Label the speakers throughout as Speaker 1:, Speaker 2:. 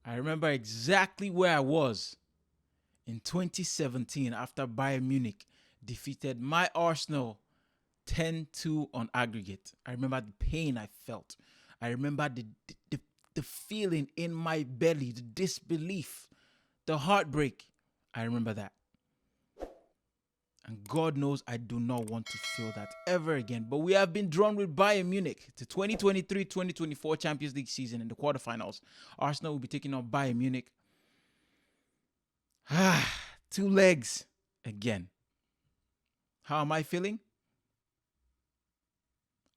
Speaker 1: I remember exactly where I was in 2017 after Bayern Munich defeated my Arsenal 10-2 on aggregate. I remember the pain I felt. I remember the feeling in my belly, the disbelief, the heartbreak. I remember that. And God knows I do not want to feel that ever again. But we have been drawn with Bayern Munich to 2023-2024 Champions League season in the quarterfinals. Arsenal will be taking on Bayern Munich. Two legs again. How am I feeling?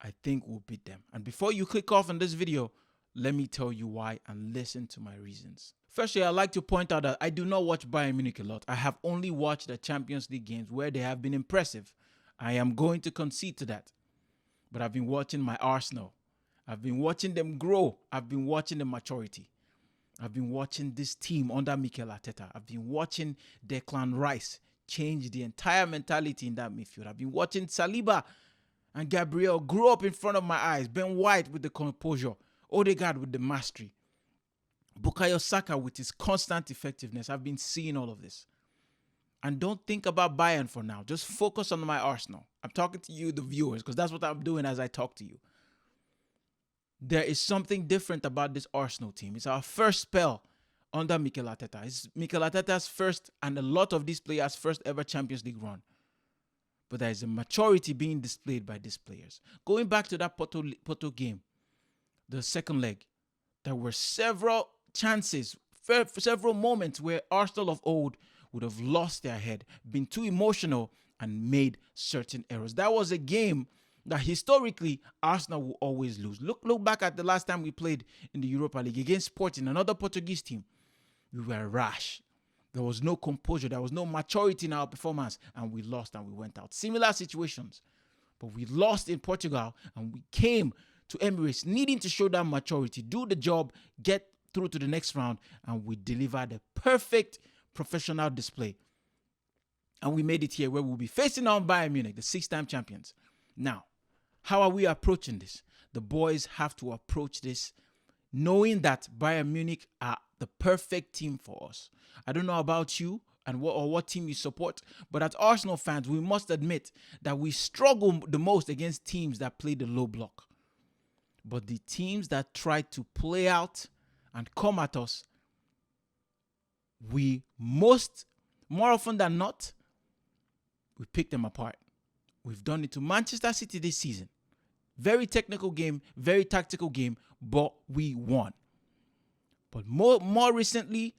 Speaker 1: I think we'll beat them. And before you click off on this video, let me tell you why and listen to my reasons. Firstly, I'd like to point out that I do not watch Bayern Munich a lot. I have only watched the Champions League games where they have been impressive. I am going to concede to that. But I've been watching my Arsenal. I've been watching them grow. I've been watching the maturity. I've been watching this team under Mikel Arteta. I've been watching Declan Rice change the entire mentality in that midfield. I've been watching Saliba and Gabriel grow up in front of my eyes. Ben White with the composure. Odegaard with the mastery. Bukayo Saka with his constant effectiveness. I've been seeing all of this. And don't think about Bayern for now. Just focus on my Arsenal. I'm talking to you, the viewers, because that's what I'm doing as I talk to you. There is something different about this Arsenal team. It's our first spell under Mikel Arteta. It's Mikel Arteta's first and a lot of these players' first ever Champions League run. But there is a maturity being displayed by these players. Going back to that Porto game, the second leg, there were several chances, several moments where Arsenal of old would have lost their head, been too emotional, and made certain errors. That was a game that historically Arsenal will always lose. Look back at the last time we played in the Europa League against Sporting, another Portuguese team. We were rash. There was no composure. There was no maturity in our performance, and we lost and we went out. Similar situations, but we lost in Portugal, and we came to Emirates needing to show that maturity, do the job, get through to the next round, and we delivered a perfect professional display. And we made it here where we'll be facing on Bayern Munich, the 6-time champions. Now, how are we approaching this? The boys have to approach this knowing that Bayern Munich are the perfect team for us. I don't know about you and what team you support, but as Arsenal fans, we must admit that we struggle the most against teams that play the low block. But the teams that try to play out and come at us, more often than not, we pick them apart. We've done it to Manchester City this season. Very technical game, very tactical game, but we won. But more recently,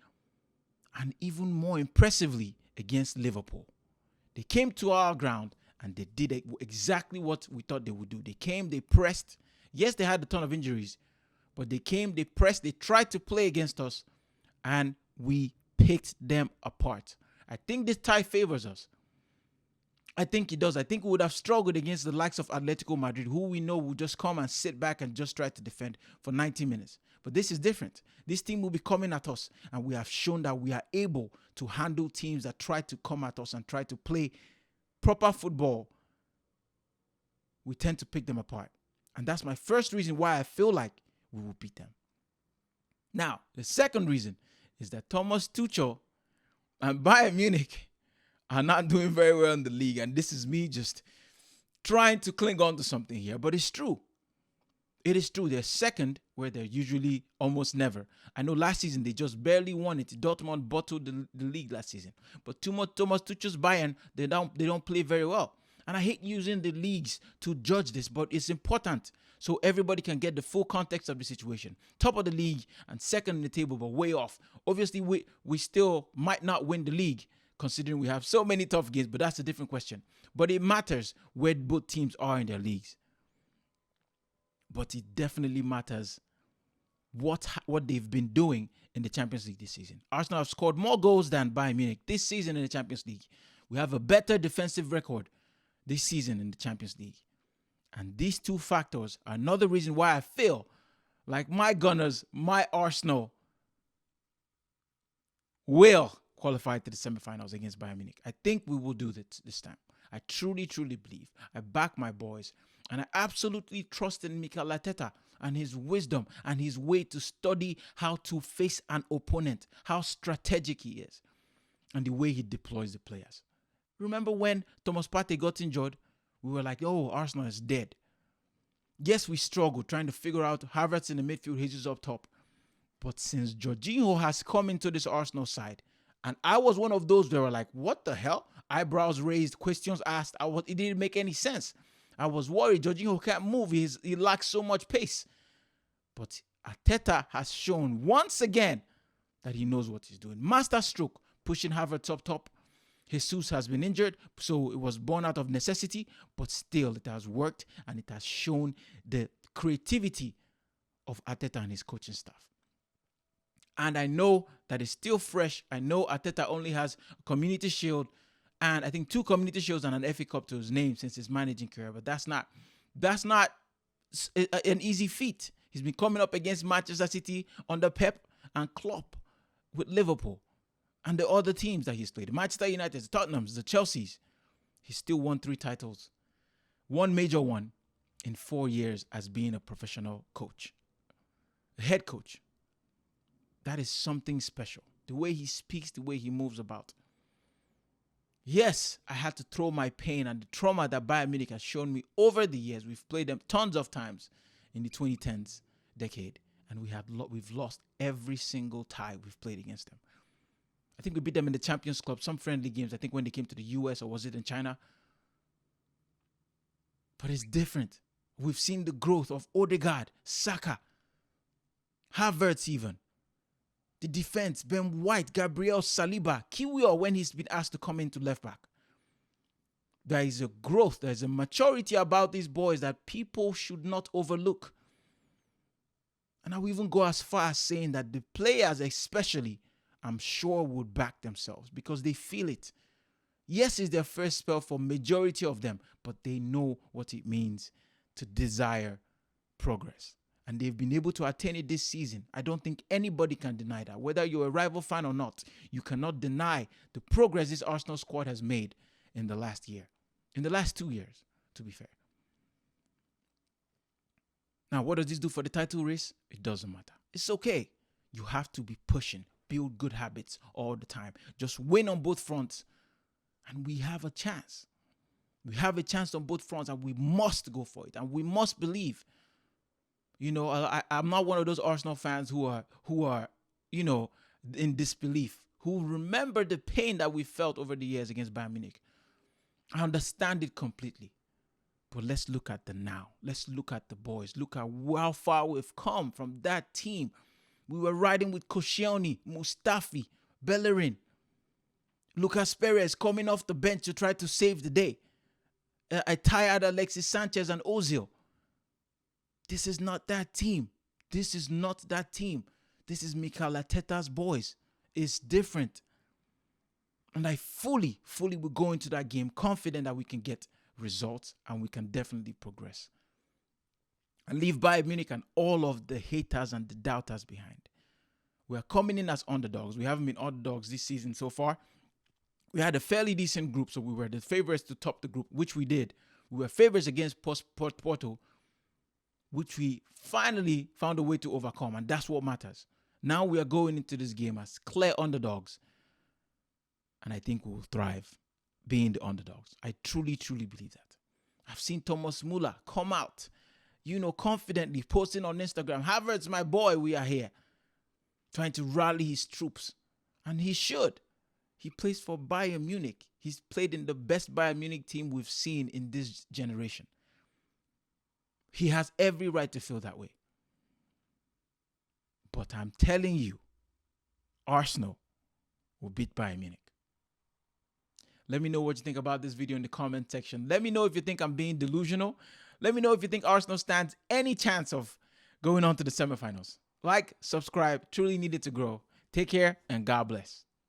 Speaker 1: and even more impressively, against Liverpool. They came to our ground and they did exactly what we thought they would do. They came, they pressed. Yes, they had a ton of injuries, but they came, they pressed, they tried to play against us, and we picked them apart. I think this tie favors us. I think it does. I think we would have struggled against the likes of Atletico Madrid, who we know will just come and sit back and just try to defend for 90 minutes. But this is different. This team will be coming at us, and we have shown that we are able to handle teams that try to come at us and try to play proper football. We tend to pick them apart. And that's my first reason why I feel like we will beat them. Now, the second reason is that Thomas Tuchel and Bayern Munich are not doing very well in the league. And this is me just trying to cling on to something here. But it's true. It is true. They're second where they're usually almost never. I know last season they just barely won it. Dortmund bottled the league last season. But Thomas Tuchel's Bayern, they don't play very well. And I hate using the leagues to judge this, but it's important so everybody can get the full context of the situation. Top of the league and second in the table, but way off. Obviously, we still might not win the league, considering we have so many tough games, but that's a different question. But it matters where both teams are in their leagues. But it definitely matters what they've been doing in the Champions League this season. Arsenal have scored more goals than Bayern Munich this season in the Champions League. We have a better defensive record this season in the Champions League. And these two factors are another reason why I feel like my Gunners, my Arsenal, will qualify to the semifinals against Bayern Munich. I think we will do that this time. I truly, truly believe. I back my boys. And I absolutely trust in Mikel Arteta and his wisdom and his way to study how to face an opponent, how strategic he is, and the way he deploys the players. Remember when Thomas Partey got injured? We were like, oh, Arsenal is dead. Yes, we struggled trying to figure out Havertz in the midfield, Jesus up top. But since Jorginho has come into this Arsenal side, and I was one of those that were like, what the hell? Eyebrows raised, questions asked. It didn't make any sense. I was worried. Jorginho can't move. He lacks so much pace. But Arteta has shown once again that he knows what he's doing. Master stroke, pushing Havertz up top. Jesus has been injured, so it was born out of necessity, but still it has worked, and it has shown the creativity of Arteta and his coaching staff. And I know that it's still fresh. I know Arteta only has a Community Shield and I think 2 Community Shields and an FA Cup to his name since his managing career, but that's not an easy feat. He's been coming up against Manchester City under Pep and Klopp with Liverpool and the other teams that he's played. Manchester United, the Tottenhams, the Chelseas. He still won 3 titles. 1 major one in 4 years as being a professional coach. A head coach. That is something special. The way he speaks, the way he moves about. Yes, I had to throw my pain and the trauma that Bayern Munich has shown me over the years. We've played them tons of times in the 2010s decade, and we've lost every single tie we've played against them. I think we beat them in the Champions Club, some friendly games. I think when they came to the US, or was it in China? But it's different. We've seen the growth of Odegaard, Saka, Havertz even. The defense, Ben White, Gabriel Saliba, Kiwior when he's been asked to come into left back. There is a growth, there is a maturity about these boys that people should not overlook. And I will even go as far as saying that the players especially, I'm sure, would back themselves because they feel it. Yes, it's their first spell for majority of them, but they know what it means to desire progress. And they've been able to attain it this season. I don't think anybody can deny that. Whether you're a rival fan or not, you cannot deny the progress this Arsenal squad has made in the last year. In the last 2 years, to be fair. Now, what does this do for the title race? It doesn't matter. It's okay. You have to be pushing, build good habits all the time. Just win on both fronts, and we have a chance. We have a chance on both fronts, and we must go for it, and we must believe. You know, I'm not one of those Arsenal fans who are, you know, in disbelief, who remember the pain that we felt over the years against Bayern Munich. I understand it completely. But let's look at the now. Let's look at the boys. Look at how far we've come from that team. We were riding with Koscielny, Mustafi, Bellerin, Lucas Perez coming off the bench to try to save the day. I tired Alexis Sanchez and Ozil. This is not that team. This is not that team. This is Mikel Arteta's boys. It's different. And I fully will go into that game confident that we can get results and we can definitely progress. And leave Bayern Munich and all of the haters and the doubters behind. We are coming in as underdogs. We haven't been underdogs this season so far. We had a fairly decent group, so we were the favorites to top the group, which we did. We were favorites against Porto, which we finally found a way to overcome, and that's what matters. Now we are going into this game as clear underdogs, and I think we will thrive being the underdogs. I truly believe that. I've seen Thomas Müller come out, you know, confidently posting on Instagram, Havertz, my boy, we are here, trying to rally his troops, and he should. He plays for Bayern Munich. He's played in the best Bayern Munich team we've seen in this generation. He has every right to feel that way. But I'm telling you, Arsenal will beat Bayern Munich. Let me know what you think about this video in the comment section. Let me know if you think I'm being delusional. Let me know if you think Arsenal stands any chance of going on to the semifinals. Like, subscribe, truly needed to grow. Take care and God bless.